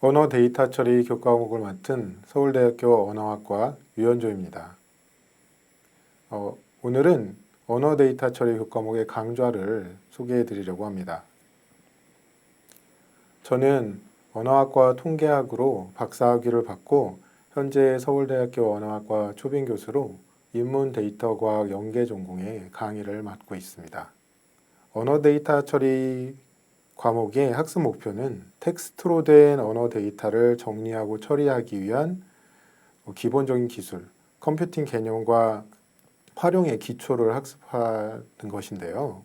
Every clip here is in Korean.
언어 데이터 처리 교과목을 맡은 서울대학교 언어학과 유현조입니다. 오늘은 언어 데이터 처리 교과목의 강좌를 소개해 드리려고 합니다. 저는 언어학과 통계학으로 박사학위를 받고 현재 서울대학교 언어학과 초빙 교수로 인문 데이터 과학 연계 전공의 강의를 맡고 있습니다. 언어 데이터 처리 과목의 학습 목표는 텍스트로 된 언어 데이터를 정리하고 처리하기 위한 기본적인 기술, 컴퓨팅 개념과 활용의 기초를 학습하는 것인데요.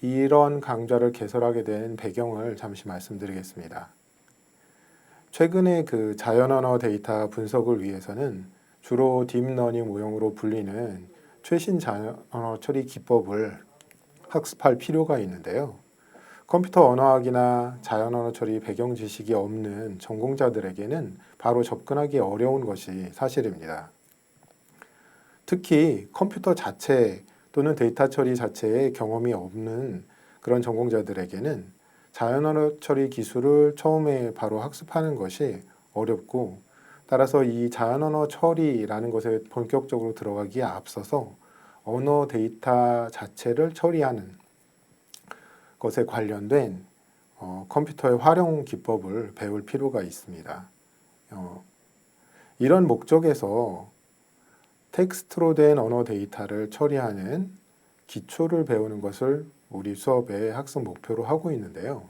이런 강좌를 개설하게 된 배경을 잠시 말씀드리겠습니다. 최근에 그 자연언어 데이터 분석을 위해서는 주로 딥러닝 모형으로 불리는 최신 자연언어 처리 기법을 학습할 필요가 있는데요. 컴퓨터 언어학이나 자연언어 처리 배경 지식이 없는 전공자들에게는 바로 접근하기 어려운 것이 사실입니다. 특히 컴퓨터 자체 또는 데이터 처리 자체에 경험이 없는 그런 전공자들에게는 자연언어 처리 기술을 처음에 바로 학습하는 것이 어렵고, 따라서 이 자연언어 처리라는 것에 본격적으로 들어가기에 앞서서 언어 데이터 자체를 처리하는 것에 관련된 컴퓨터의 활용 기법을 배울 필요가 있습니다. 이런 목적에서 텍스트로 된 언어 데이터를 처리하는 기초를 배우는 것을 우리 수업의 학습 목표로 하고 있는데요.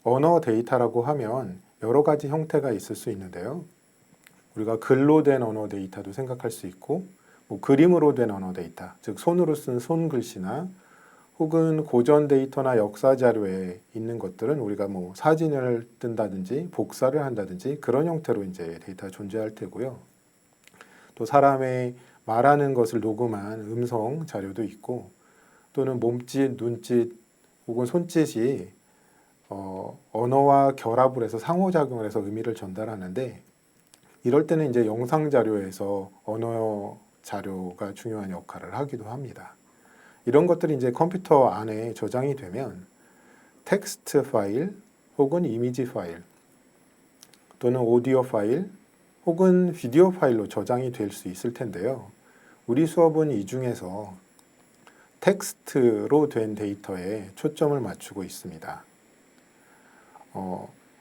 언어 데이터라고 하면 여러 가지 형태가 있을 수 있는데요. 우리가 글로 된 언어 데이터도 생각할 수 있고, 그림으로 된 언어 데이터, 즉 손으로 쓴 손글씨나 혹은 고전 데이터나 역사 자료에 있는 것들은 우리가 사진을 뜬다든지 복사를 한다든지 그런 형태로 이제 데이터가 존재할 테고요. 또 사람의 말하는 것을 녹음한 음성 자료도 있고, 또는 몸짓, 눈짓 혹은 손짓이 언어와 결합을 해서 상호작용을 해서 의미를 전달하는데, 이럴 때는 이제 영상 자료에서 언어 자료가 중요한 역할을 하기도 합니다. 이런 것들이 이제 컴퓨터 안에 저장이 되면 텍스트 파일 혹은 이미지 파일 또는 오디오 파일 혹은 비디오 파일로 저장이 될 수 있을 텐데요. 우리 수업은 이 중에서 텍스트로 된 데이터에 초점을 맞추고 있습니다.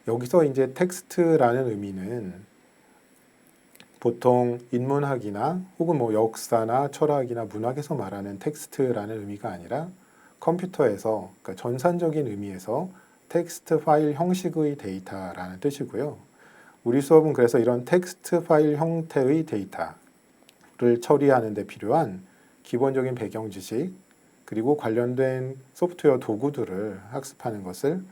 여기서 이제 텍스트라는 의미는 보통 인문학이나 혹은 역사나 철학이나 문학에서 말하는 텍스트라는 의미가 아니라 컴퓨터에서, 그러니까 전산적인 의미에서 텍스트 파일 형식의 데이터라는 뜻이고요. 우리 수업은 그래서 이런 텍스트 파일 형태의 데이터를 처리하는 데 필요한 기본적인 배경 지식 그리고 관련된 소프트웨어 도구들을 학습하는 것을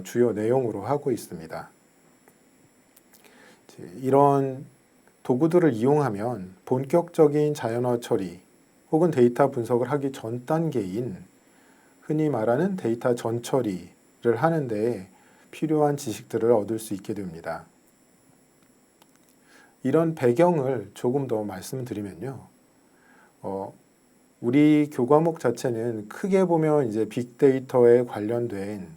주요 내용으로 하고 있습니다. 이런 도구들을 이용하면 본격적인 자연어 처리 혹은 데이터 분석을 하기 전 단계인 흔히 말하는 데이터 전처리를 하는데 필요한 지식들을 얻을 수 있게 됩니다. 이런 배경을 조금 더 말씀드리면요. 우리 교과목 자체는 크게 보면 이제 빅데이터에 관련된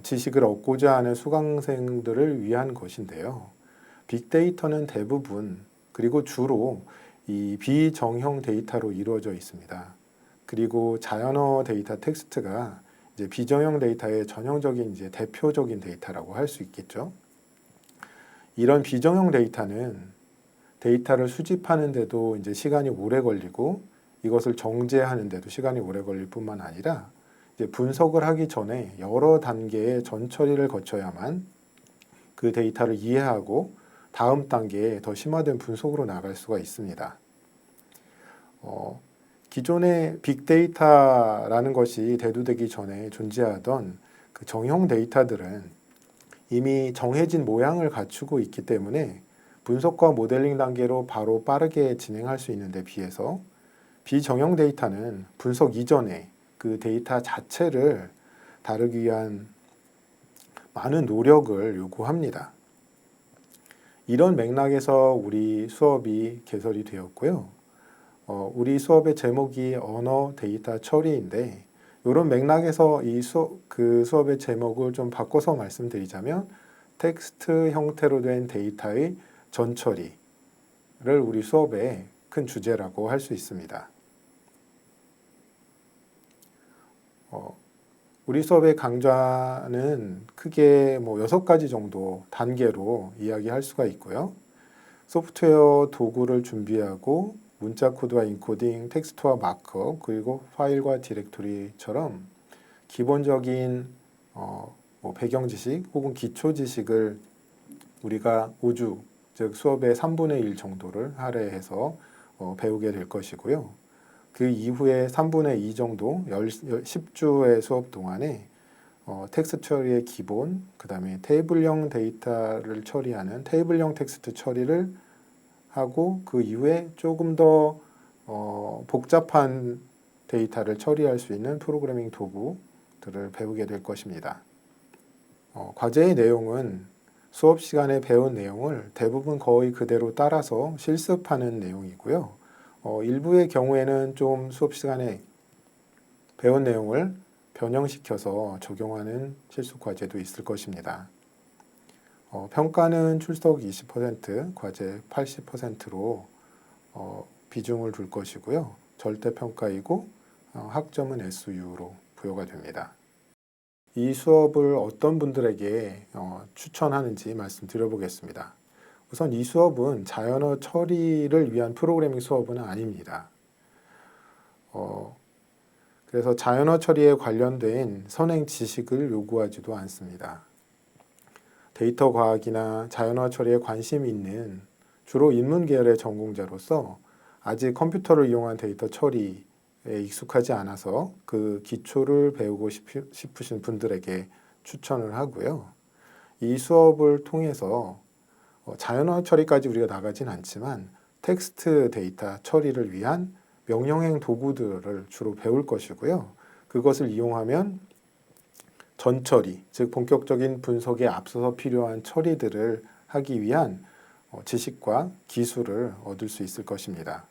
지식을 얻고자 하는 수강생들을 위한 것인데요. 빅데이터는 대부분 그리고 주로 이 비정형 데이터로 이루어져 있습니다. 그리고 자연어 데이터 텍스트가 이제 비정형 데이터의 전형적인 이제 대표적인 데이터라고 할 수 있겠죠. 이런 비정형 데이터는 데이터를 수집하는데도 이제 시간이 오래 걸리고 이것을 정제하는데도 시간이 오래 걸릴 뿐만 아니라 이제 분석을 하기 전에 여러 단계의 전처리를 거쳐야만 그 데이터를 이해하고 다음 단계에 더 심화된 분석으로 나갈 수가 있습니다. 기존의 빅데이터라는 것이 대두되기 전에 존재하던 그 정형 데이터들은 이미 정해진 모양을 갖추고 있기 때문에 분석과 모델링 단계로 바로 빠르게 진행할 수 있는 데 비해서 비정형 데이터는 분석 이전에 그 데이터 자체를 다루기 위한 많은 노력을 요구합니다. 이런 맥락에서 우리 수업이 개설이 되었고요. 우리 수업의 제목이 언어 데이터 처리인데 이런 맥락에서 그 수업의 제목을 좀 바꿔서 말씀드리자면 텍스트 형태로 된 데이터의 전처리를 우리 수업의 큰 주제라고 할 수 있습니다. 우리 수업의 강좌는 크게 6가지 정도 단계로 이야기할 수가 있고요. 소프트웨어 도구를 준비하고 문자 코드와 인코딩, 텍스트와 마크업, 그리고 파일과 디렉토리처럼 기본적인 배경 지식 혹은 기초 지식을 우리가 5주, 즉 수업의 3분의 1 정도를 할애해서 배우게 될 것이고요. 그 이후에 3분의 2 정도, 10주의 수업 동안에 텍스트 처리의 기본, 그 다음에 테이블형 데이터를 처리하는 테이블형 텍스트 처리를 하고 그 이후에 조금 더 복잡한 데이터를 처리할 수 있는 프로그래밍 도구들을 배우게 될 것입니다. 과제의 내용은 수업 시간에 배운 내용을 대부분 거의 그대로 따라서 실습하는 내용이고요. 일부의 경우에는 좀 수업 시간에 배운 내용을 변형시켜서 적용하는 실습 과제도 있을 것입니다. 평가는 출석 20%, 과제 80%로 비중을 둘 것이고요. 절대평가이고 학점은 SU로 부여가 됩니다. 이 수업을 어떤 분들에게 추천하는지 말씀드려 보겠습니다. 우선 이 수업은 자연어 처리를 위한 프로그래밍 수업은 아닙니다. 그래서 자연어 처리에 관련된 선행 지식을 요구하지도 않습니다. 데이터 과학이나 자연어 처리에 관심이 있는 주로 인문 계열의 전공자로서 아직 컴퓨터를 이용한 데이터 처리에 익숙하지 않아서 그 기초를 배우고 싶으신 분들에게 추천을 하고요. 이 수업을 통해서 자연어 처리까지 우리가 나가진 않지만 텍스트 데이터 처리를 위한 명령행 도구들을 주로 배울 것이고요. 그것을 이용하면 전처리, 즉 본격적인 분석에 앞서서 필요한 처리들을 하기 위한 지식과 기술을 얻을 수 있을 것입니다.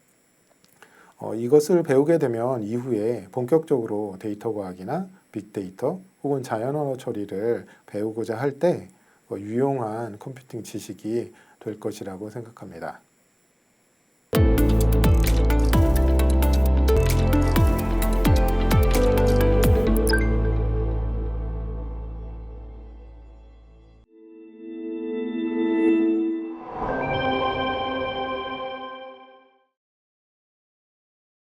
이것을 배우게 되면 이후에 본격적으로 데이터 과학이나 빅데이터 혹은 자연언어 처리를 배우고자 할 때 유용한 컴퓨팅 지식이 될 것이라고 생각합니다.